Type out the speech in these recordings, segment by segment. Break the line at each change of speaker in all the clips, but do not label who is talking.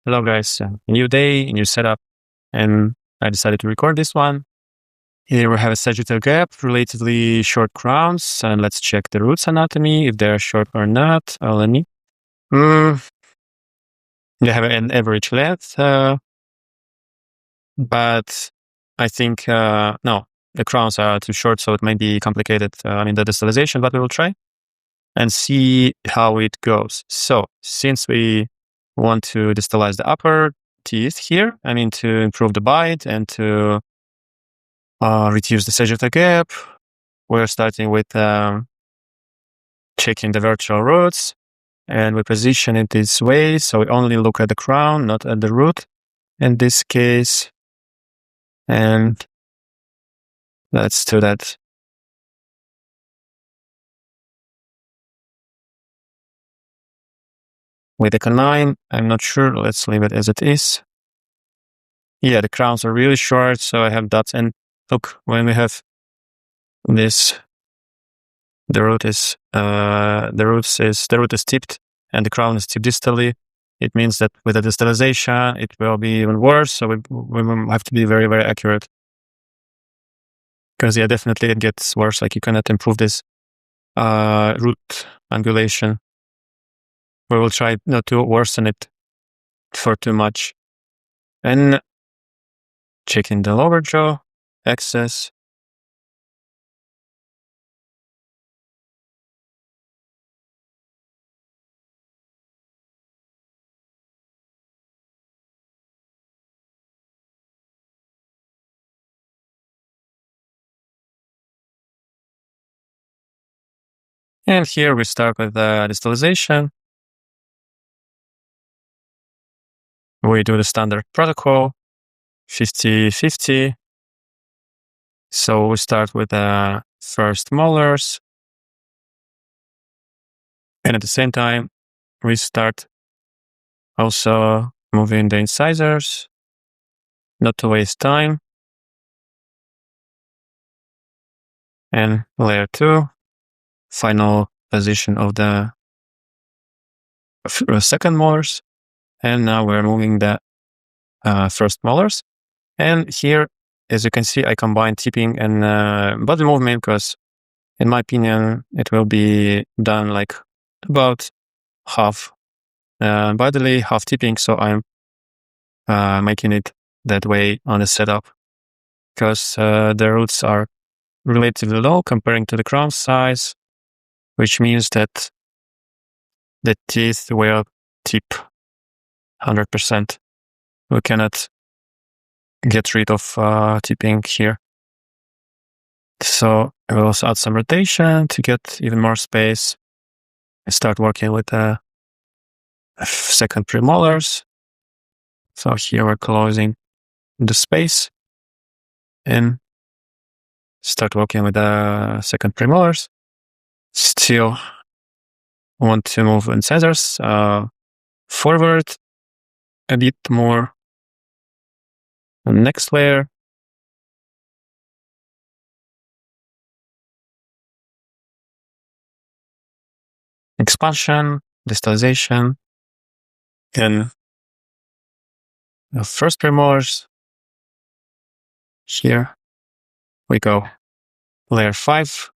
Hello guys, a new day, new setup, and I decided to record this one. Here we have a sagittal gap, relatively short crowns, and let's check the roots anatomy, if they're short or not. Let me. They have an average length, but I think, no, the crowns are too short, so it might be complicated, the distalization, but we will try and see how it goes. So since we want to distalize the upper teeth here, to improve the bite and to reduce the sagittal gap, we're starting with checking the vertebral roots, and we position it this way, so we only look at the crown, not at the root in this case. And let's do that. With the canine, I'm not sure. Let's leave it as it is. Yeah, the crowns are really short, so I have dots. And look, when we have this, the root is tipped, and the crown is tipped distally. It means that with the distalization, it will be even worse. So we have to be very, very accurate. Because yeah, definitely it gets worse. Like you cannot improve this root angulation. We will try not to worsen it for too much. And checking the lower jaw, excess. And here we start with the distalization. We do the standard protocol, 50-50. So we start with the first molars. And at the same time, we start also moving the incisors, not to waste time. And layer 2, final position of the second molars. And now we're moving the first molars. And here, as you can see, I combine tipping and body movement because, in my opinion, it will be done like about half bodily, half tipping. So I'm making it that way on the setup because the roots are relatively low comparing to the crown size, which means that the teeth will tip 100%. We cannot get rid of tipping here. So I will also add some rotation to get even more space. I start working with the second premolars. So here we're closing the space and start working with the second premolars. Still want to move incisors forward a bit more. The next layer. Expansion, distalization, and the first premolars. Here we go. Layer 5,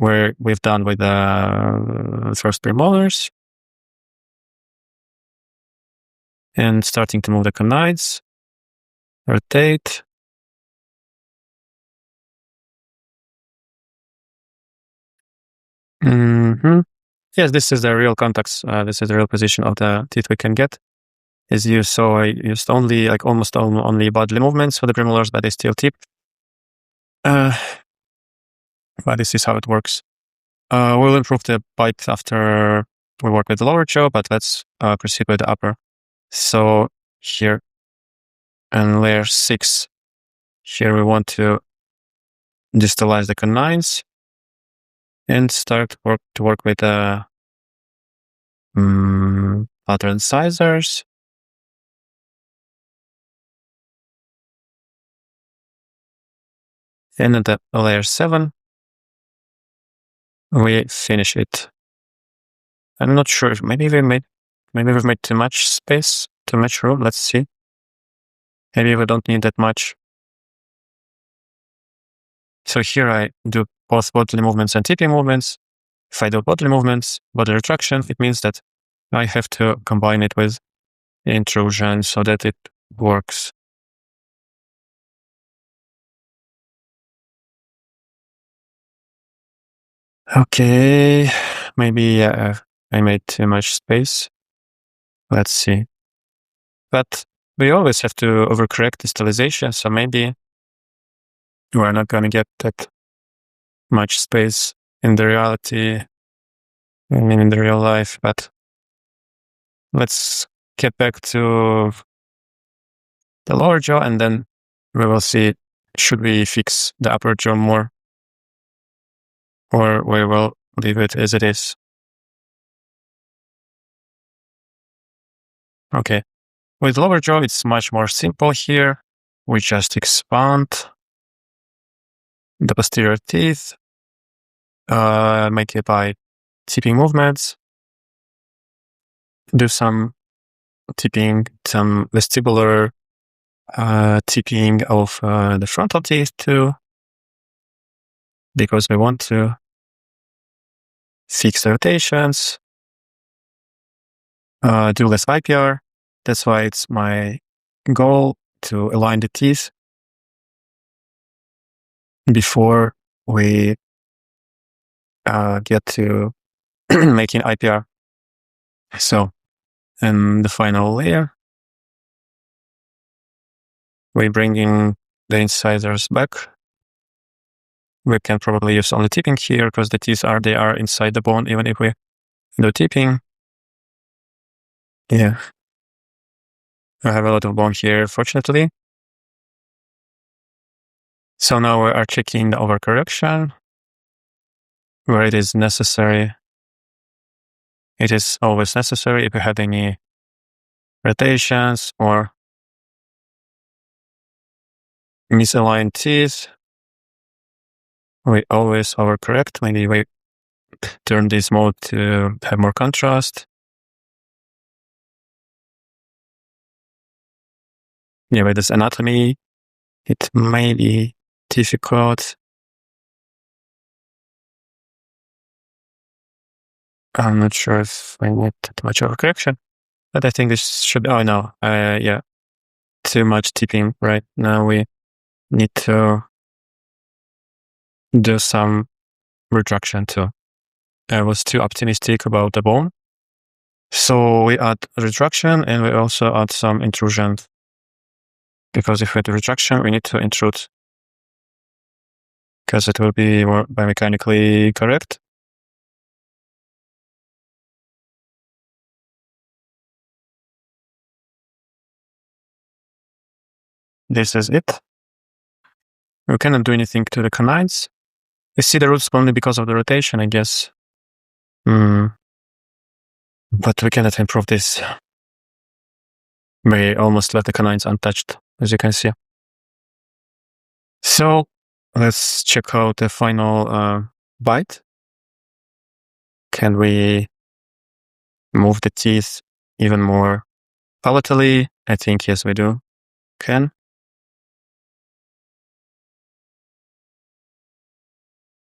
where we've done with the first premolars. And starting to move the canines. Rotate. Yes, this is the real context. This is the real position of the teeth we can get. As you saw, I used only almost only bodily movements for the premolars, but they still tip. But this is how it works. We'll improve the bite after we work with the lower jaw, but let's proceed with the upper. So here in layer 6, here we want to distalize the canines and start to work with the lateral incisors. And at the layer 7, we finish it. I'm not sure if maybe we made maybe we've made too much space, too much room. Let's see. Maybe we don't need that much. So here I do both bodily movements and tipping movements. If I do bodily movements, body retraction, it means that I have to combine it with intrusion so that it works. Okay, maybe I made too much space. Let's see. But we always have to overcorrect distalization, so maybe we're not going to get that much space in the reality, in the real life. But let's get back to the lower jaw, and then we will see, should we fix the upper jaw more, or we will leave it as it is. Okay. With lower jaw, it's much more simple here. We just expand the posterior teeth, make it by tipping movements, do some tipping, some vestibular tipping of the frontal teeth too, because we want to fix the rotations, do less IPR. That's why it's my goal to align the teeth before we get to making IPR. So, in the final layer, we're bringing the incisors back. We can probably use only tipping here because the teeth they are inside the bone, even if we do tipping. Yeah. I have a lot of bone here, fortunately. So now we are checking the overcorrection where it is necessary. It is always necessary if you have any rotations or misaligned teeth. We always overcorrect. Maybe we turn this mode to have more contrast. Yeah, with this anatomy, it may be difficult. I'm not sure if I need that much overcorrection, but I think this should, oh no, yeah, too much tipping right now. We need to do some retraction too. I was too optimistic about the bone. So we add retraction and we also add some intrusion. Because if we do retraction, we need to intrude because it will be more biomechanically correct. This is it. We cannot do anything to the canines. You see the roots only because of the rotation, I guess. But we cannot improve this. We almost left the canines untouched, as you can see. So let's check out the final bite. Can we move the teeth even more palatally? I think yes, we do. Can.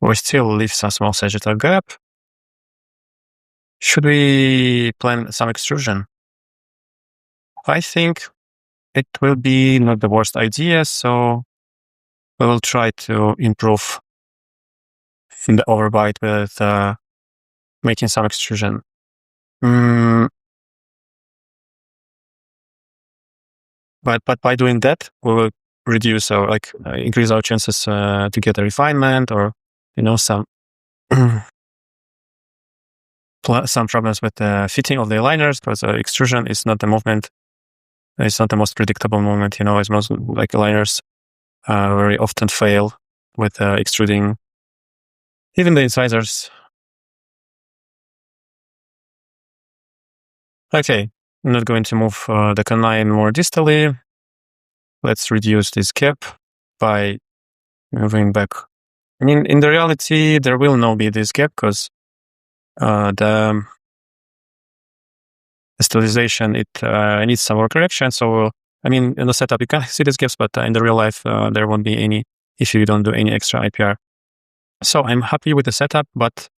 We still leave some small sagittal gap. Should we plan some extrusion? I think it will be not the worst idea, so we will try to improve in the overbite with making some extrusion. But by doing that, we will reduce or increase our chances to get a refinement or some some problems with the fitting of the aligners, because extrusion is not the movement. It's not the most predictable movement. As most aligners very often fail with extruding even the incisors. Okay, I'm not going to move the canine more distally. Let's reduce this gap by moving back. I mean, in the reality, there will not be this gap because the distalization, it needs some more correction. So, I mean, in the setup, you can see these gaps, but in the real life, there won't be any if you don't do any extra IPR. So I'm happy with the setup, but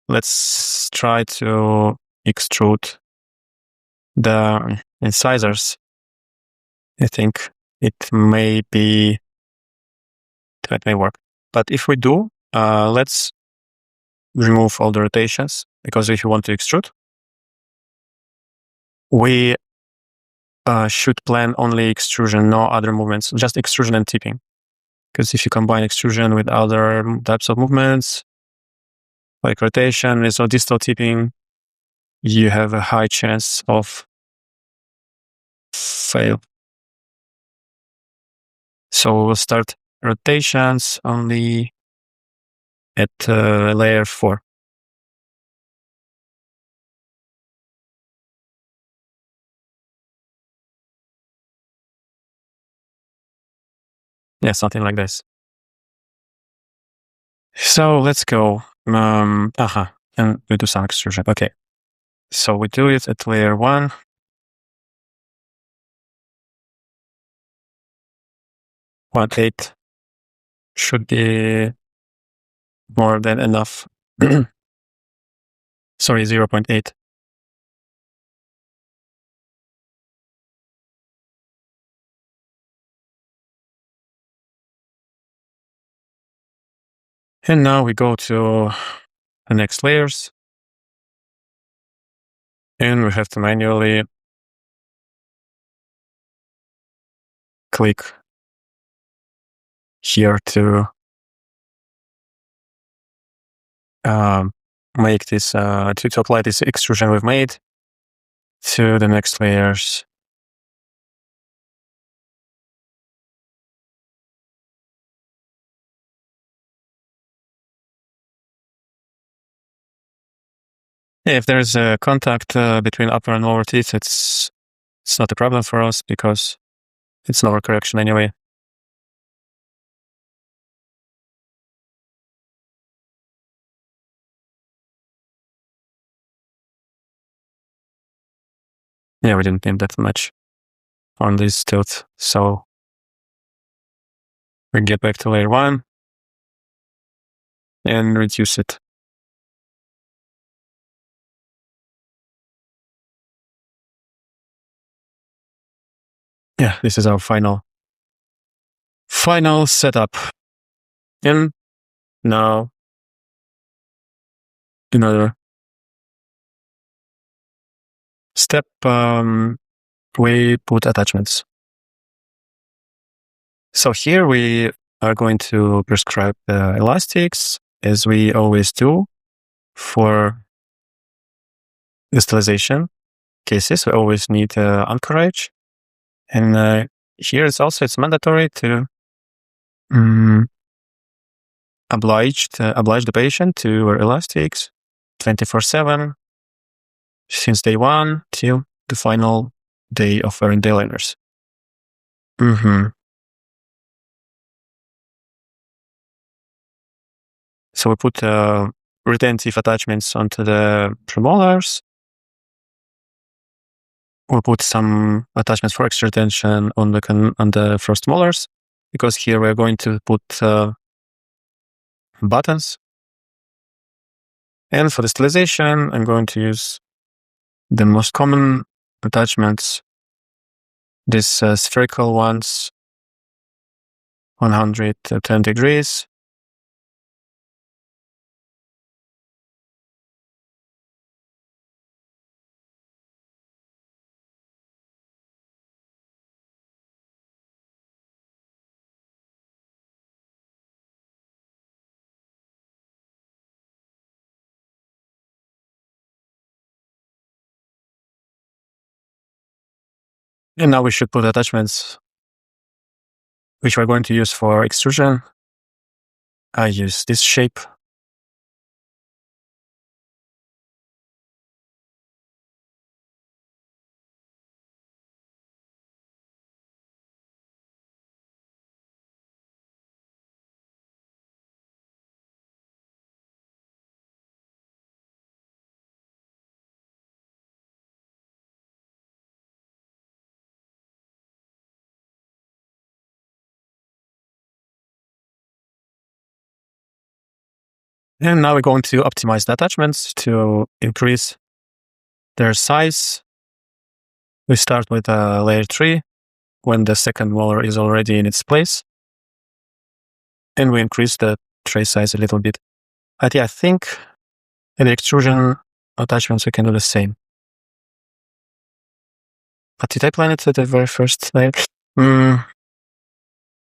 let's try to extrude the incisors. I think it may work. But if we do, let's remove all the rotations, because if you want to extrude, we should plan only extrusion, no other movements, just extrusion and tipping. Because if you combine extrusion with other types of movements, like rotation, there's no distal tipping, you have a high chance of fail. So we'll start rotations only at layer 4. Yeah, something like this. So let's go. And we do some extrusion. Okay. So we do it at layer 1. 1.8 should be more than enough. Sorry, 0.8. And now we go to the next layers. And we have to manually click here to make this, to apply this extrusion we've made to the next layers. Yeah, if there's a contact between upper and lower teeth, it's not a problem for us because it's lower correction anyway. Yeah, we didn't need that much on this tooth. So we get back to layer 1 and reduce it. Yeah, this is our final setup. And now another step, we put attachments. So here we are going to prescribe the elastics, as we always do for distalization cases. We always need anchorage. And here it's mandatory to oblige the patient to wear elastics 24/7 since day 1 till the final day of wearing the aligners. So we put retentive attachments onto the premolars. We put some attachments for extra retention on the first molars, because here we're going to put buttons. And for distalization, I'm going to use the most common attachments, these spherical ones, 110 degrees. And now we should put attachments which we're going to use for extrusion. I use this shape. And now we're going to optimize the attachments to increase their size. We start with layer 3 when the second molar is already in its place. And we increase the tray size a little bit. But yeah, I think in the extrusion attachments, we can do the same. But did I plan it at the very first layer?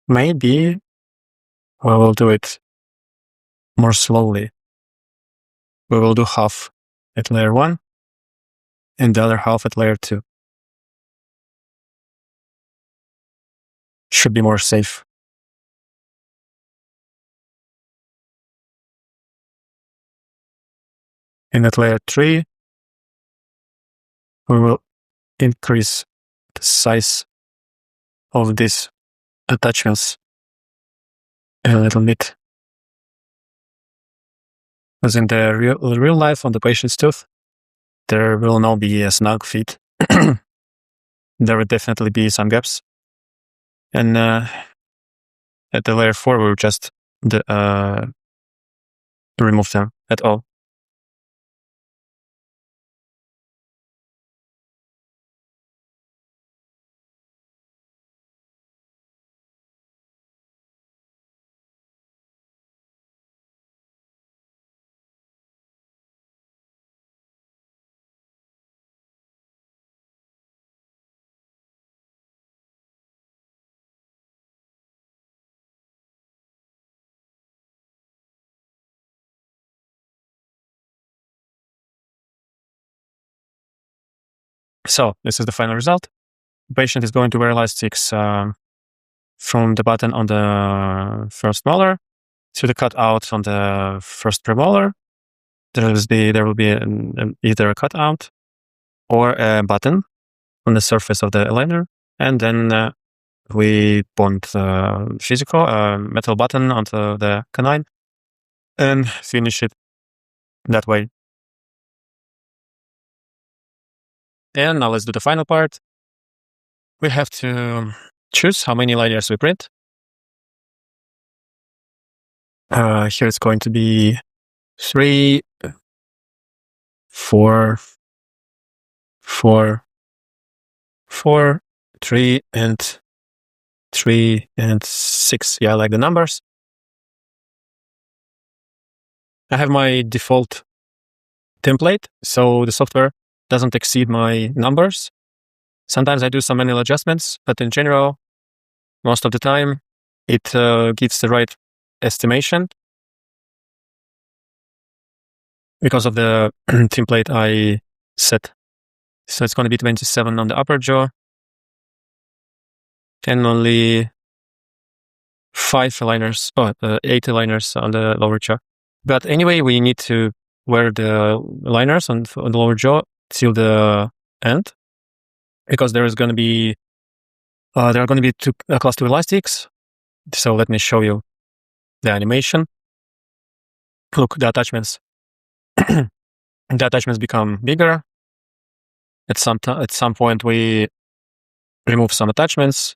Maybe we will do it more slowly. We will do half at layer 1 and the other half at layer 2. Should be more safe. And at layer 3, we will increase the size of these attachments a little bit. As in the real life on the patient's tooth, there will not be a snug fit. There will definitely be some gaps. And at the layer 4, we will just remove them at all. So this is the final result. The patient is going to wear elastics from the button on the first molar to the cutout on the first premolar. There will be either a cutout or a button on the surface of the aligner, and then we bond physical metal button onto the canine and finish it that way. And now let's do the final part. We have to choose how many layers we print. Here it's going to be 3, 4, 4, 4, 3, and 3, and 6. Yeah, I like the numbers. I have my default template, so the software doesn't exceed my numbers. Sometimes I do some manual adjustments, but in general, most of the time, it gives the right estimation because of the template I set. So it's going to be 27 on the upper jaw and only 8 aligners on the lower jaw. But anyway, we need to wear the aligners on the lower jaw till the end, because there are going to be 2 class 2 elastics. So let me show you the animation. Look, the attachments become bigger. At some point, we remove some attachments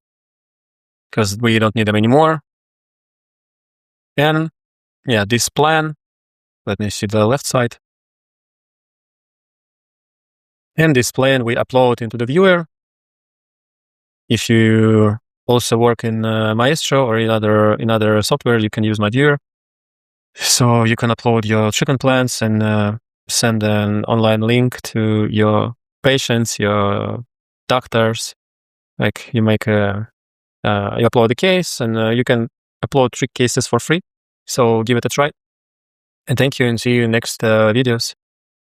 because we don't need them anymore. And yeah, this plan. Let me see the left side. And this plan we upload into the viewer. If you also work in Maestro or in other software, you can use my viewer. So you can upload your treatment plans and send an online link to your patients, your doctors. Like you upload the case, and you can upload 3 cases for free. So give it a try. And thank you, and see you in next videos.